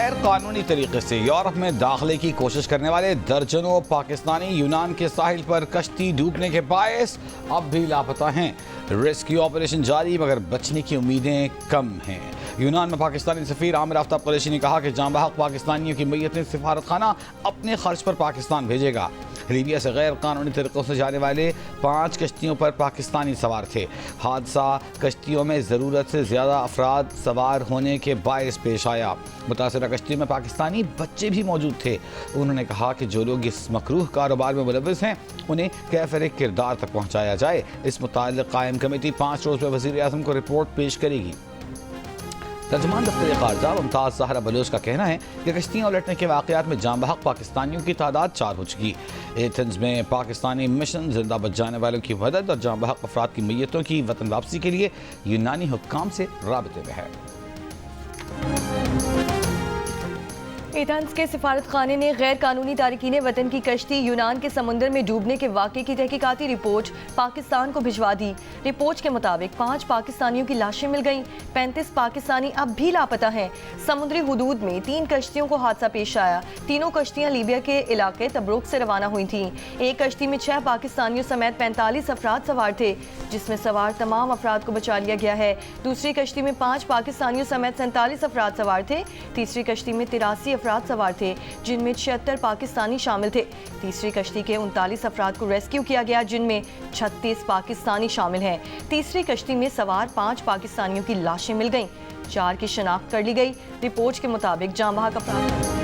गैर कानूनी तरीके से यूरोप में दाखिले की कोशिश करने वाले दर्जनों पाकिस्तानी यूनान के साहिल पर कश्ती डूबने के बायस अब भी लापता हैं। रेस्क्यू ऑपरेशन जारी मगर बचने की उम्मीदें कम हैं। यूनान में पाकिस्तानी सफीर आमिर आफ्ताब कुरैशी ने कहा कि जांबाहक पाकिस्तानियों की मैयतें सिफारत खाना अपने खर्च पर पाकिस्तान भेजेगा। लीबिया से गैर कानूनी तरीक़ों से जाने वाले 5 कश्तियों पर पाकिस्तानी सवार थे। हादसा कश्तियों में ज़रूरत से ज़्यादा अफराद सवार होने के बायस पेश आया। मुतासरा कश्तियों में पाकिस्तानी बच्चे भी मौजूद थे। उन्होंने कहा कि जो लोग इस मकरूह कारोबार में मुलव्वस हैं उन्हें कैफ़र किरदार तक पहुँचाया जाए। इस मुताल्लिक़ कायम कमेटी 5 रोज़ में वज़ीर आज़म को रिपोर्ट पेश करेगी। तर्जुमान दफ्तर ख़ारजा मुमताज़ ज़हरा बलोच का कहना है कि कश्तियाँ उलटने के वाक़यात में जांबहक पाकिस्तानियों की तादाद 4 हो चुकी। एथेंस में पाकिस्तानी मिशन जिंदा बच जाने वालों की मदद और जांबहक अफराद की मैयतों की वतन वापसी के लिए यूनानी हुक्काम से राबते में है। एथेंस के सिफारत खाने ने गैर कानूनी तारकीन वतन की कश्ती यूनान के समुद्र में डूबने के वाक़े की तहकीकाती रिपोर्ट पाकिस्तान को भिजवा दी। रिपोर्ट के मुताबिक 5 पाकिस्तानियों की लाशें मिल गईं। 35 पाकिस्तानी अब भी लापता हैं। समुद्री हुदूद में 3 कश्तियों को हादसा पेश आया। तीनों कश्तियाँ लीबिया के इलाके तब्रुक से रवाना हुई थीं। एक कश्ती में 6 पाकिस्तानियों समेत 45 अफराद सवार थे, जिसमें सवार तमाम अफराद को बचा लिया गया है। दूसरी कश्ती में 5 पाकिस्तानियों समेत 47 अफराद सवार थे। तीसरी कश्ती में 83 अफराद सवार थे, जिनमें 76 पाकिस्तानी शामिल थे। तीसरी कश्ती के 39 अफराद को रेस्क्यू किया गया, जिनमें 36 पाकिस्तानी शामिल हैं। तीसरी कश्ती में सवार 5 पाकिस्तानियों की लाशें मिल गईं। 4 की शनाख्त कर ली गई। रिपोर्ट के मुताबिक जांबाहक अफराद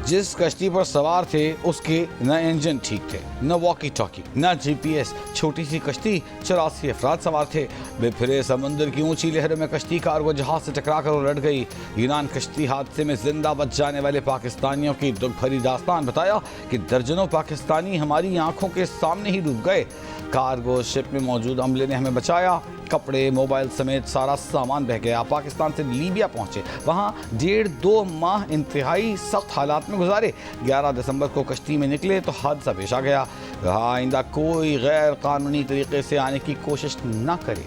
जिस कश्ती पर सवार थे उसके न इंजन ठीक थे, न वॉकी टॉकी, न GPS। छोटी सी कश्ती, 84 अफराद सवार थे। बेफिरे समुद्र की ऊंची लहरों में कश्ती कार्गो जहाज से टकराकर उलट गई। यूनान कश्ती हादसे में जिंदा बच जाने वाले पाकिस्तानियों की दुख भरी दास्तान बताया कि दर्जनों पाकिस्तानी हमारी आंखों के सामने ही डूब गए। कार्गो शिप में मौजूद अमले ने हमें बचाया। कपड़े, मोबाइल समेत सारा सामान बह गया। पाकिस्तान से लीबिया पहुंचे, वहां 1.5-2 माह इंतहाई सख्त हालात में गुजारे। 11 दिसंबर को कश्ती में निकले तो हादसा पेश आ गया। आइंदा कोई गैर कानूनी तरीके से आने की कोशिश न करे।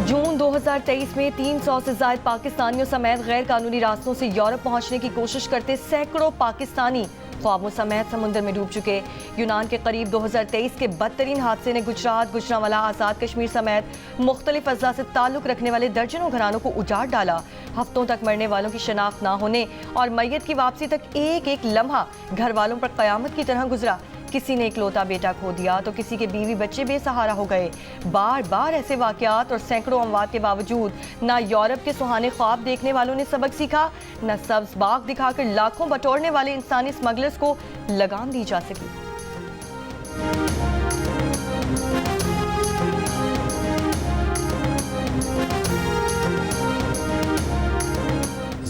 जून 2023 में 300 से ज़ायद पाकिस्तानियों समेत गैर कानूनी रास्तों से यूरोप पहुंचने की कोशिश करते सैकड़ों पाकिस्तानी ख्वाबों समेत समुद्र में डूब चुके। यूनान के करीब 2023 के बदतरीन हादसे ने गुजरात, गुजरांवाला, आज़ाद कश्मीर समेत मुख्तलिफ अज़ला से ताल्लुक़ रखने वाले दर्जनों घरानों को उजाड़ डाला। हफ्तों तक मरने वालों की शनाख्त ना होने और मैयत की वापसी तक एक एक लम्हा घर वालों पर क़यामत की तरह गुजरा। किसी ने इकलौता बेटा खो दिया तो किसी के बीवी बच्चे बेसहारा हो गए। बार बार ऐसे वाक़यात और सैकड़ों अमवात के बावजूद ना यूरोप के सुहाने ख्वाब देखने वालों ने सबक सीखा, न सब्ज़ बाग दिखाकर लाखों बटोरने वाले इंसानी स्मगलर्स को लगाम दी जा सकी।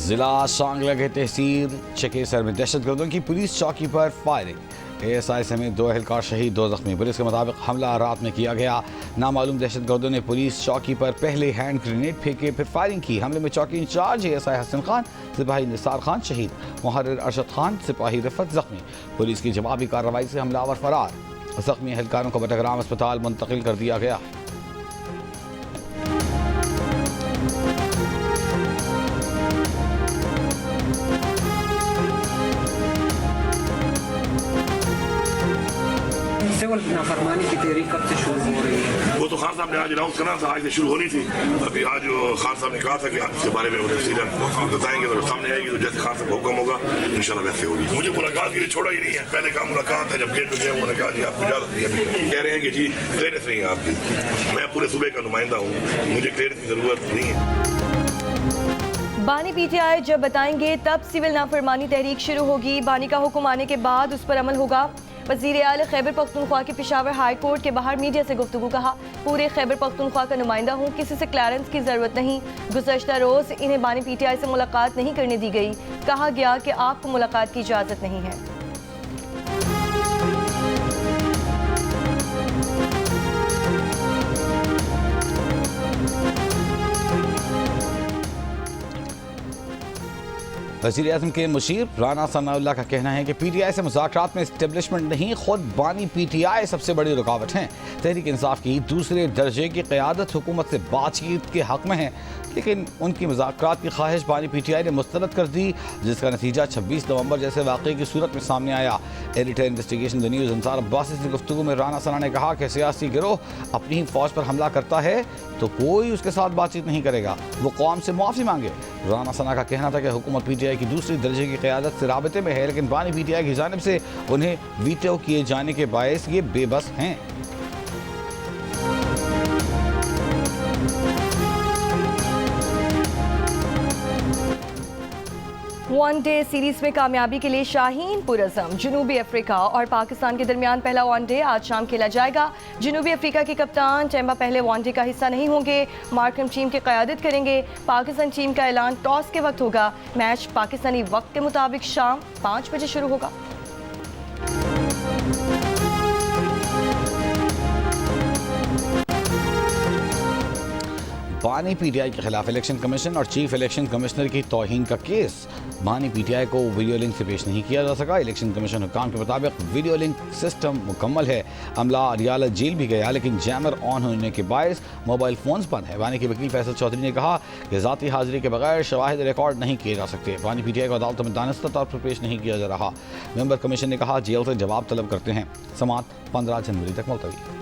जिला सांगला के तहसील चकेसर में दहशतगर्दों की पुलिस चौकी पर फायरिंग। ASI समेत 2 एहलकार शहीद, 2 जख्मी। पुलिस के मुताबिक हमला रात में किया गया। नामालूम दहशतगर्दों ने पुलिस चौकी पर पहले हैंड ग्रेनेड फेंके, फिर फायरिंग की। हमले में चौकी इंचार्ज ASI हसन खान, सिपाही निसार खान शहीद, मुहर्रिर अरशद खान, सिपाही रफत जख्मी। पुलिस की जवाबी कार्रवाई से हमलावर फरार। जख्मी एहलकारों को बटग्राम अस्पताल मुंतकिल कर दिया गया। नाफरमानी की तहरीक कब से शुरू हो रही है? वो तो खान साहब ने आज अनाउंस करना था, आज से शुरू होनी थी। अभी आज खान साहब ने कहा था कि आप इसके बारे में बताएंगे तो सामने आएगी, तो जैसे खान साहब का हुक्म होगा इंशाल्लाह वैसे होगी। मुझे मुलाकात के लिए छोड़ा ही नहीं है। पहले का मुलाकात है जब गेट में गए, उन्होंने कहा जी आपको इजाजत नहीं है। कह रहे हैं कि जी क्लियरेंस नहीं है आपकी। मैं पूरे सूबे का नुमाइंदा हूँ, मुझे क्लियरेंस की जरूरत नहीं है। बानी PTI जब बताएंगे तब सिविल नाफरमानी तहरीक शुरू होगी। बानी का हुक्म आने के बाद उस पर अमल होगा। वज़ीर आला खैबर पख्तूनख्वा के पेशावर हाई कोर्ट के बाहर मीडिया से गुफ्तगू। कहा, पूरे खैबर पख्तूनख्वा का नुमाइंदा हूँ, किसी से क्लियरेंस की ज़रूरत नहीं। गुज़श्ता रोज़ इन्हें बानी PTI से मुलाकात नहीं करने दी गई। कहा गया कि आपको मुलाकात की इजाज़त नहीं है। वज़ीर-ए-आज़म के मुशीर राना सनाउल्लाह का कहना है कि PTI से मुज़ाकरात में इस्टेब्लिशमेंट नहीं, खुद बानी PTI सबसे बड़ी रुकावट हैं। तहरीक इंसाफ की दूसरे दर्जे की क़यादत हुकूमत से बातचीत के हक़ में है, लेकिन उनकी मुज़ाकरात की ख्वाहिश बानी PTI ने मुस्तरद कर दी, जिसका नतीजा 26 नवंबर जैसे वाक़े की सूरत में सामने आया। Editor investigation the news Ansar Abbasi से गुफ्तगू में राना सना ने कहा कि सियासी गिरोह अपनी ही फौज पर हमला करता है तो कोई उसके साथ बातचीत नहीं करेगा, वो कौम से मुआफ़ी मांगे। राना सना का कहना था कि हुकूमत PTI की दूसरी दर्जे की क़यादत से राबते में है, लेकिन बानी PTI की जानिब से उन्हें वीटो किए जाने के बायस ये बेबस हैं। वनडे सीरीज में कामयाबी के लिए शाहीन पुरज़म। जनूबी अफ्रीका और पाकिस्तान के दरमियान पहला वनडे आज शाम खेला जाएगा। जनूबी अफ्रीका के कप्तान टेम्बा पहले वनडे का हिस्सा नहीं होंगे, मार्करम टीम की क़यादत करेंगे। पाकिस्तान टीम का ऐलान टॉस के वक्त होगा। मैच पाकिस्तानी वक्त के मुताबिक शाम 5 बजे शुरू होगा। बानी PTI के खिलाफ इलेक्शन कमीशन और चीफ इलेक्शन कमिश्नर की तौहीन का केस। बानी PTI को वीडियो लिंक से पेश नहीं किया जा सका। इलेक्शन कमीशन हुक्काम के मुताबिक वीडियो लिंक सिस्टम मुकम्मल है। अमला अडियाला जेल भी गया, लेकिन जैमर ऑन होने के बायस मोबाइल फोन्स बंद है। बानी के वकील फैसल चौधरी ने कहा कि ज़ाती हाजिरी के बगैर शवाहिद रिकॉर्ड नहीं किए जा सकते। बानी PTI को अदालतों में दानिस्ता तौर पर पेश नहीं किया जा रहा। मेंबर कमीशन ने कहा जेल से जवाब तलब करते हैं। समाअत 15 जनवरी तक मुलतवी।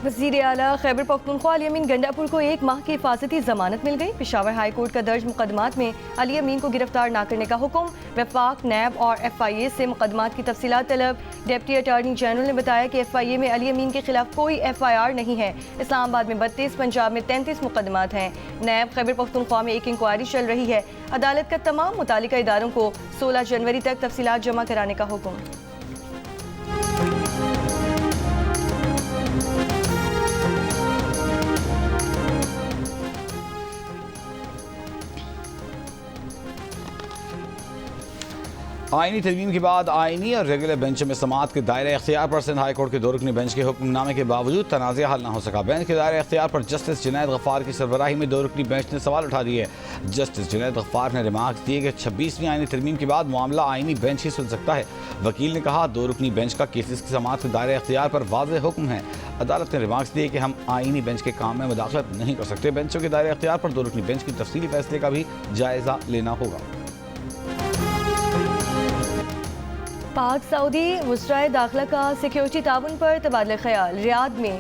वज़ीर आला खैबर पख्तूनख्वा अली अमीन गंडापुर को 1 माह की हिफाजती जमानत मिल गई। पेशावर हाई कोर्ट का दर्ज मुकदमात में अली अमीन को गिरफ्तार न करने का हुक्म। वफाक, नैब और FIA से मुकदमात की तफसीलात तलब। डिप्टी अटार्नी जनरल ने बताया कि FIA में अली अमीन के खिलाफ कोई FIR नहीं है। इस्लामाबाद में 32, पंजाब में 33 मुकदमात हैं। नैब खैबर पख्तूनख्वा में एक इंक्वायरी चल रही है। अदालत का तमाम मुतालिका इदारों को 16 जनवरी तक तफसीलात जमा कराने का हुक्म। आईनी तरमीम के बाद आईनी और रेगुलर बेंचों में समाअत के दायरे अख्तियार पर सिंध हाई कोर्ट के 2 रुकनी बेंच के हुक्मनामे के बावजूद तनाज़ा हल न हो सका। बेंच के दायरे अख्तियार पर जस्टिस जुनैद गफ्फार की सरबराही में 2 रुकनी बेंच ने सवाल उठा दिए। जस्टिस जुनैद गफ्फार ने रिमार्क्स दिए कि 26वीं आईनी तरमीम के बाद मामला आईनी बेंच ही सुन सकता है। वकील ने कहा 2 रुकनी बेंच का केसेस की समाअत के दायरे अख्तियार पर वाज़ेह हुक्म है। अदालत ने रिमार्क्स दिए कि हम आईनी बेंच के काम में मुदाखलत नहीं कर सकते। बेंचों के दायरे अख्तियार पर 2 रुकनी बेंच की तफसीली फैसले का भी जायजा लेना होगा। पाक सऊदी वज़राए दाखिला का सिक्योरिटी ताउन पर तबादला ख्याल। रियाद में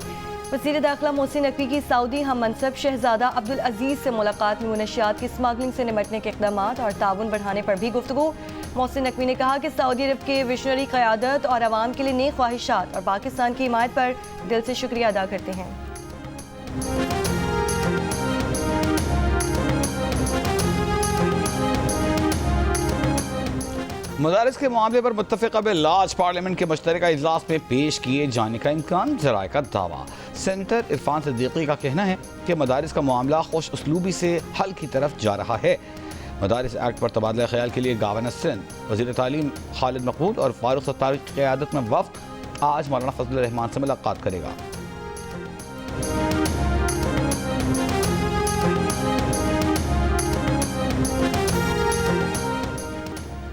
वज़ीर दाखिला मोहसिन नकवी की सऊदी हम मनसब शहजादा अब्दुल अजीज़ से मुलाकात में मुनशियात की स्मगलिंग से निपटने के इक़दामात और ताउन बढ़ाने पर भी गुफ्तगू। मोहसिन नकवी ने कहा कि सऊदी अरब के विशनरी क़यादत और आवाम के लिए नेक ख्वाहिशात और पाकिस्तान की हिमायत पर दिल से शुक्रिया अदा करते हैं। मदारिस के मामले पर मुत्तफ़िक़ा बिल-लाज पार्लियामेंट के मुश्तरका इजलास में पेश किए जाने का इम्कान, ज़राए का दावा। सेनेटर इरफान सिद्दीकी का कहना है कि मदारिस का मामला खुश उसलूबी से हल की तरफ जा रहा है। मदारिस एक्ट पर तबादला ख्याल के लिए गवर्नर सिंध, वज़ीर तालीम खालिद मकबूल और फारूक सत्तार की क़यादत में वफ़द आज मौलाना फजलुर रहमान से मुलाकात करेगा।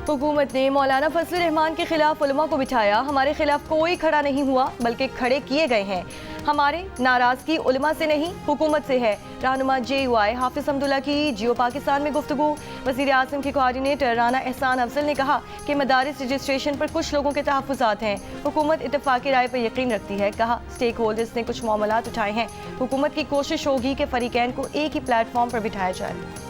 हुकूमत ने मौलाना फजलुर रहमान के खिलाफ उलमा को बिठाया। हमारे खिलाफ कोई खड़ा नहीं हुआ, बल्कि खड़े किए गए हैं। हमारे नाराजगी उलमा से नहीं, हुकूमत से है। रहनुमा JUI हाफिज अब्दुल्ला की जियो पाकिस्तान में गुफ्तगू। वज़ीर आज़म के कोऑर्डिनेटर राना एहसान अफजल ने कहा कि मदारिस रजिस्ट्रेशन पर कुछ लोगों के तहफ़्फ़ुज़ात हैं। हुकूमत इत्तफ़ाक़ी राय पर यकीन रखती है। कहा स्टेक होल्डर्स ने कुछ मामलात उठाए हैं। हुकूमत की कोशिश होगी कि फ़रीक़ैन को एक ही प्लेटफॉर्म पर बिठाया जाए।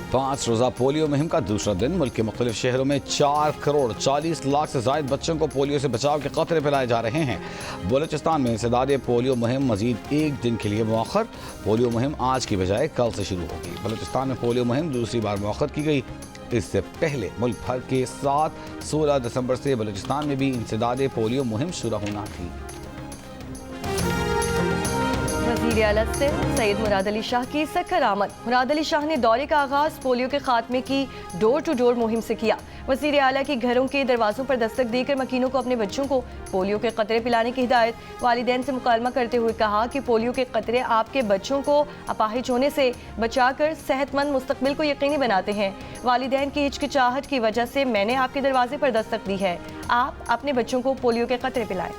5 रोज़ा पोलियो मुहिम का दूसरा दिन। मुल्क के मुख्तलिफ शहरों में 4 करोड़ 40 लाख से ज़ायद बच्चों को पोलियो से बचाव के क़तरे पिलाए जा रहे हैं। बलूचिस्तान में इंसदाद पोलियो मुहिम मजीद 1 दिन के लिए मौखर। पोलियो मुहिम आज की बजाय कल से शुरू होगी। बलूचिस्तान में पोलियो मुहिम दूसरी बार मौखर की गई। इससे पहले मुल्क भर के 16 दिसंबर से बलूचिस्तान में भी इंसदाद पोलियो मुहिम शुरू होना थी। वज़ीर आला सिंध सैयद मुराद अली शाह की सखर आमद। मुराद अली शाह ने दौरे का आगाज़ पोलियो के खात्मे की डोर टू डोर मुहिम से किया। वज़ीर आला की घरों के दरवाज़ों पर दस्तक देकर मकीनों को अपने बच्चों को पोलियो के कतरे पिलाने की हिदायत। वालिदैन से मुकालमा करते हुए कहा कि पोलियो के कतरे आपके बच्चों को अपाहिज होने से बचाकर सेहतमंद मुस्तकबिल को यकीनी बनाते हैं। वालिदैन की हिचकिचाहट की वजह से मैंने आपके दरवाजे पर दस्तक दी है। आप अपने बच्चों को पोलियो के कतरे पिलाएं।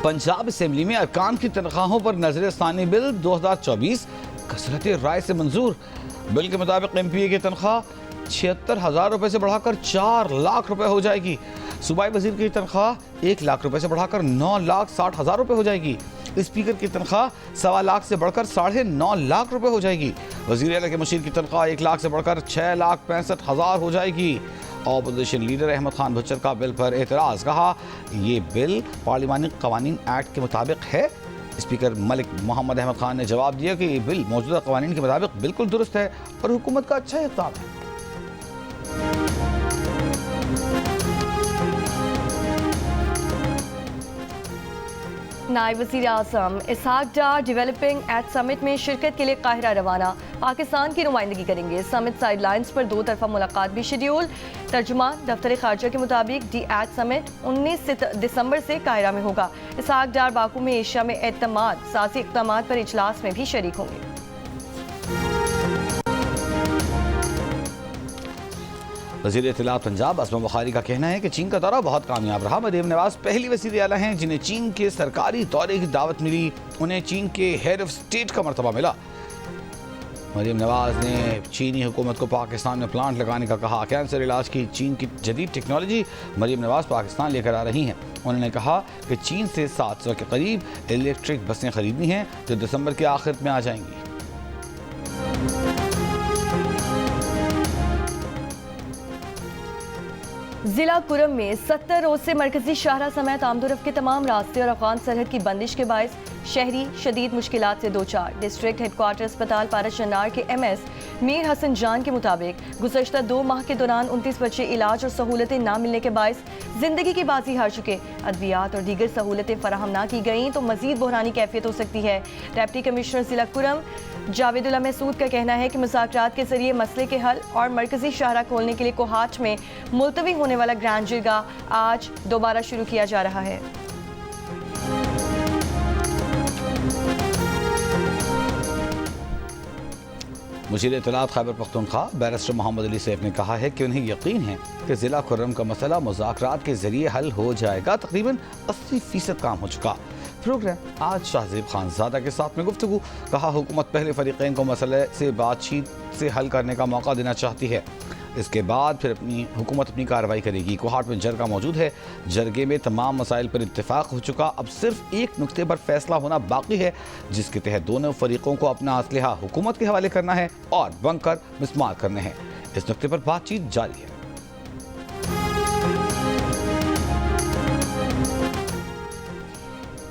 पंजाब असेंबली में अरकान की तनख्वाहों पर नजरसानी बिल 2024 कसरत राय से मंजूर। बिल के मुताबिक MPA की तनख्वाह 76,000 रुपए से बढ़ाकर 4 लाख रुपए हो जाएगी। सूबाई वजीर की तनख्वाह 1 लाख रुपए से बढ़ाकर 9,60,000 रुपए हो जाएगी। स्पीकर की तनख्वाह 1.25 लाख से बढ़कर 9.5 लाख रुपए हो जाएगी। वजीर आला के मुशीर की तनख्वाह 1 लाख से बढ़कर 6,65,000 हो जाएगी। ऑपोजिशन लीडर अहमद खान भुच्चर का बिल पर एतराज़, कहा ये बिल पार्लिमानी कवानीन एक्ट के मुताबिक है। स्पीकर मलिक मोहम्मद अहमद खान ने जवाब दिया कि ये बिल मौजूदा कवानीन के मुताबिक बिल्कुल दुरुस्त है और हुकूमत का अच्छा इक़दाम है। नायब वज़ीर आज़म इसहाक डार डेवलपिंग एट समिट में शिरकत के लिए काहिरा रवाना। पाकिस्तान की नुमाइंदगी करेंगे। समिट साइडलाइंस पर 2 तरफा मुलाकात भी शेड्यूल। तर्जुमान दफ्तर खारजा के मुताबिक डी एट समिट 19 दिसंबर से काहिरा में होगा। इसहाक डार बाकू में एशिया में एतमाद सासी इक़दाम पर इजलास में भी शरीक होंगे। वज़ीर इत्तलात पंजाब असमा बुखारी का कहना है कि चीन का दौरा बहुत कामयाब रहा। मरीम नवाज पहली वज़ीर आला हैं जिन्हें चीन के सरकारी दौरे की दावत मिली। उन्हें चीन के हेड ऑफ स्टेट का मर्तबा मिला। मरीम नवाज ने चीनी हुकूमत को पाकिस्तान में प्लांट लगाने का कहा। कैंसर इलाज की चीन की जदीद टेक्नोलॉजी मरीम नवाज पाकिस्तान लेकर आ रही हैं। उन्होंने कहा कि चीन से 700 के करीब इलेक्ट्रिक बसें खरीदनी हैं जो दिसंबर के आखिर में आ जाएंगी। जिला कुरम में 70 रोज से मरकजी शाहरा समेत आमदोरफ्त के तमाम रास्ते और अफगान सरहद की बंदिश के बायस शहरी शदीद मुश्किलात से दो चार। डिस्ट्रिक्ट हेडक्वार्टर अस्पताल पाराशनार के MS मीर हसन जान के मुताबिक गुज़श्ता 2 माह के दौरान 29 बच्चे इलाज और सहूलतें ना मिलने के बायस जिंदगी की बाजी हार चुके। अद्वियात और दीगर सहूलतें फराहम ना की गईं तो मजीद बहरानी कैफियत हो सकती है। डिप्टी कमिश्नर जिला कुरम जावेदुल्ला महसूद का कहना है कि मुज़ाकरात के जरिए मसले के हल और मरकजी शाहरा खोलने के लिए कोहाट में मुलतवी होने वाला ग्रैंड जिरगा आज दोबारा शुरू किया जा रहा है। मुशीर इत्तलात खैबर पख्तूनख्वा बैरिस्टर मोहम्मद अली सैफ ने कहा है कि उन्हें यकीन है कि ज़िला खुर्रम का मसला मुज़ाकरात के जरिए हल हो जाएगा। तकरीबन 80% काम हो चुका। प्रोग्राम आज शाहज़ेब खानज़ादा के साथ में गुफ्तगू, कहा हुकूमत पहले फरीक़ैन को मसले से बातचीत से हल करने का मौका देना चाहती है। इसके बाद फिर हुकूमत अपनी कार्रवाई करेगी। कोहाट में जरगा मौजूद है। जरगे में तमाम मसाइल पर इत्तेफाक हो चुका। अब सिर्फ एक नुक्ते पर फैसला होना बाकी है जिसके तहत दोनों फरीकों को अपना असलहा हुकूमत के हवाले करना है और बंकर मिस्मार करने हैं। इस नुक्ते पर बातचीत जारी है।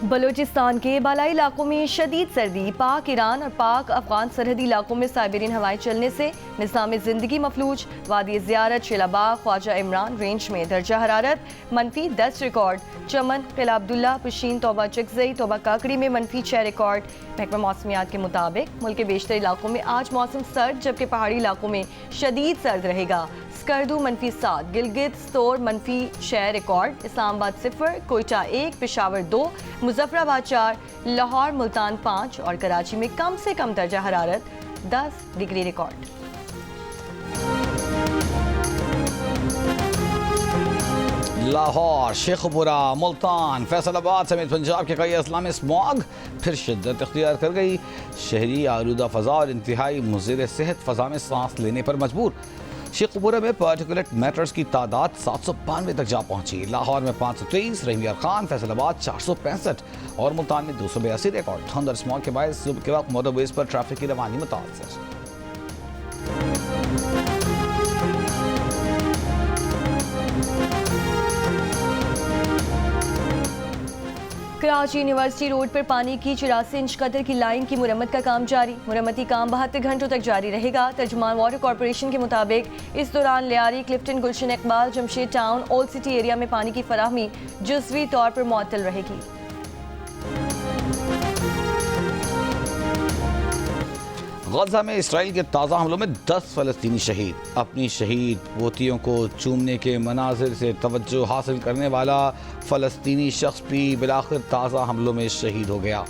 बलूचिस्तान के बालाई इलाकों में शदीद सर्दी। पाक ईरान और पाक अफगान सरहदी इलाकों में साइबेरियन हवाएं चलने से निज़ाम ज़िंदगी मफलूज। वादी ज़ियारत, शिलाबाग, ख्वाजा इमरान रेंज में दर्जा हरारत -10 रिकॉर्ड। चमन, किला अब्दुल्ला, पुशीन, तोबा चकजई, तोबा काकड़ी में -6 रिकॉर्ड। महकमा मौसमियात के मुताबिक मुल्क के बेशतर इलाकों में आज मौसम सर्द जबकि पहाड़ी इलाकों में शदीद सर्द रहेगा। स्कर्दू -7, गिलगित स्तोर -6 रिकॉर्ड। इस्लामाबाद 0, कोयटा 1, पेशावर 2, मुजफ्फराबाद 4, लाहौर मुल्तान 5 और कराची में कम से कम दर्जा हरारत 10 डिग्री रिकॉर्ड। लाहौर, शेखपुरा, मुल्तान, फैसलाबाद समेत पंजाब के कई अजला में स्मॉग फिर शिद्दत इख्तियार कर गई। शहरी आलूदा फ़ज़ा और इंतहाई मुज़िर सेहत फ़ज़ा में सांस लेने पर मजबूर। शेखपुरा में पार्टिकुलेट मैटर्स की तादाद 792 तक जा पहुंची। लाहौर में 523, रहीम खान, फैसलाबाद 465 और मुल्तान में 282 रिकॉर्ड। ठंड और स्मॉग के बाद सुबह के वक्त मोटरवेज पर ट्रैफिक की रवानी मुतासर। कराची यूनिवर्सिटी रोड पर पानी की 84 इंच कतर की लाइन की मुरम्मत का काम जारी। मुरम्मती काम 72 घंटों तक जारी रहेगा। तर्जुमान वाटर कॉरपोरेशन के मुताबिक इस दौरान Lyari, Clifton, Gulshan Iqbal, Jamshed town, old city area में पानी की फराहमी जुज़वी तौर पर मुअत्तल रहेगी। गजा में इसराइल के ताज़ा हमलों में 10 फ़लस्तीनी शहीद। अपनी शहीद पोतियों को चूमने के मनाजिर से तवज्जो हासिल करने वाला फ़लस्तीनी शख्स भी बिलाखिर ताज़ा हमलों में शहीद हो गया।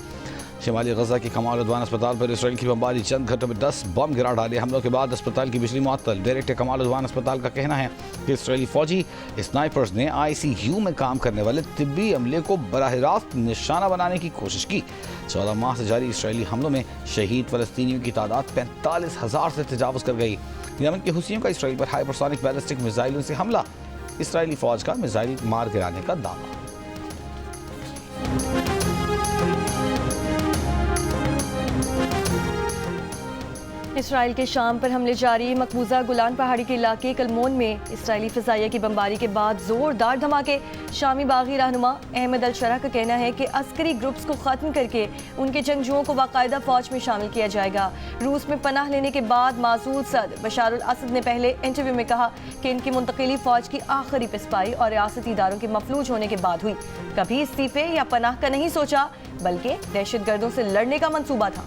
शिमाली गजा के कमाल उद्वान अस्पताल पर इसराइल की बमबारी, चंद घंटों में 10 बम गिरा डाले। हमलों के बाद अस्पताल की बिजली मुअत्तल। डायरेक्टर कमाल उद्वान अस्पताल का कहना है कि इसराइली फौजी स्नाइपर्स ने ICU में काम करने वाले तिब्बी अमले को बराह रास्त निशाना बनाने की कोशिश की। 14 माह से जारी इसराइली हमलों में शहीद फ़लस्तीनियों की तादाद 45,000 से तजावुज़ कर गई। यमन के हुसियों का इसराइल पर हाइपरसोनिक बैलिस्टिक मिसाइलों से हमला। इसराइली फौज का मिसाइल मार गिराने का दावा। इसराइल के शाम पर हमले जारी। मकबूजा गुलान पहाड़ी के इलाके कलमोन में इसराइली फ़िज़ाइया की बमबारी के बाद ज़ोरदार धमाके। शामी बागी रहनुमा अहमद अल-शरा का कहना है कि अस्करी ग्रुप्स को ख़त्म करके उनके जंगजुओं को बाकायदा फ़ौज में शामिल किया जाएगा। रूस में पनाह लेने के बाद मासूद सदर बशार अल-असद ने पहले इंटरव्यू में कहा कि इनकी मुंतकिली फ़ौज की आखिरी पिसपाई और रियासती इदारों के मफलूज होने के बाद हुई। कभी इस्तीफ़े या पनाह का नहीं सोचा, बल्कि दहशतगर्दों से लड़ने का मंसूबा था।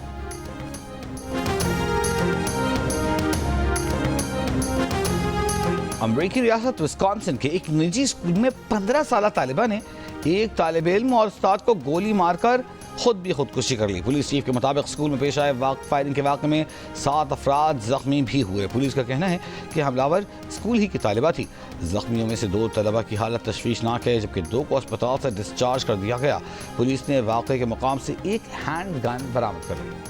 अमरीकी रियासत विस्कॉन्सिन के एक निजी स्कूल में 15 साल तालिबा ने एक तालिब इल्म और उस्ताद को गोली मारकर खुद भी खुदकुशी कर ली। पुलिस चीफ के मुताबिक स्कूल में पेश आए फायरिंग के वाक़े में 7 अफराद जख्मी भी हुए। पुलिस का कहना है कि हमलावर स्कूल ही की तालिबा थी। जख्मियों में से 2 तलबा की हालत तशवीशनाक है, जबकि 2 को अस्पताल से डिस्चार्ज कर दिया गया। पुलिस ने वाक़े के मकाम से एक हैंड गन बरामद कर ली।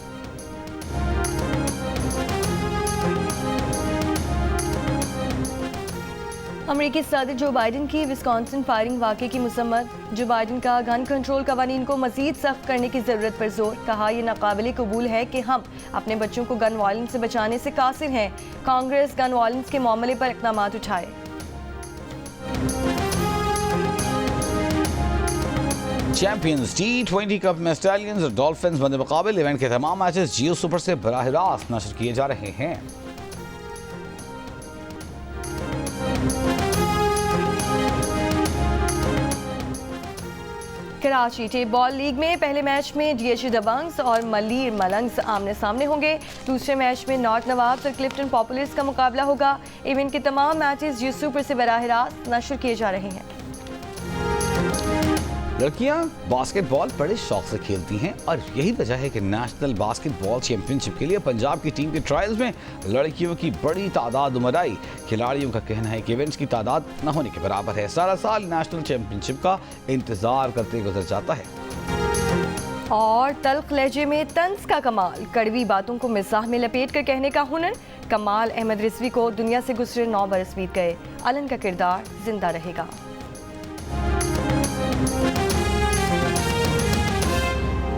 अमेरिकी सदर जो बाइडन की विस्कॉन्सिन फायरिंग वाक़े की मसम्मत। जो बाइडन का गन कंट्रोल कवानीन को मज़ीद सख्त करने की ज़रूरत पर जोर। कहा यह नाकाबिले कबूल है कि हम अपने बच्चों को गन वायलेंस से बचाने से कासिर हैं। कांग्रेस गन वायलेंस के मामले पर इक़दाम उठाए। चैंपियंस T20 कप में स्टैलियंस और डॉल्फिन्स बंदे मुकाबिल। इवेंट के तमाम मैचेस जियो सुपर से बराह रास्त नशर किए जा रहे हैं। कराची टेबॉल लीग में पहले मैच में DHA दबंग्स और मलीर मलंग्स आमने सामने होंगे। दूसरे मैच में नॉर्थ नवाब्स और क्लिफ्टन पॉपुलर्स का मुकाबला होगा। इवेंट के तमाम मैचेस जियो सुपर से बराह रास्त नशर किए जा रहे हैं। लड़कियां बास्केटबॉल बड़े शौक से खेलती हैं और यही वजह है कि नेशनल बास्केटबॉल चैंपियनशिप के लिए पंजाब की टीम के ट्रायल्स में लड़कियों की बड़ी तादाद उमड़ आई। खिलाड़ियों का कहना है कि इवेंट्स की तादाद न होने के बराबर है। सारा साल नेशनल चैंपियनशिप का इंतजार करते गुजर जाता है। और तल्ख लहजे में तंज का कमाल, कड़वी बातों को मिजाह में लपेट कर कहने का हुनर। कमाल अहमद रिजवी को दुनिया से गुजरे 9 बरस बीत गए। अलन का किरदार जिंदा रहेगा।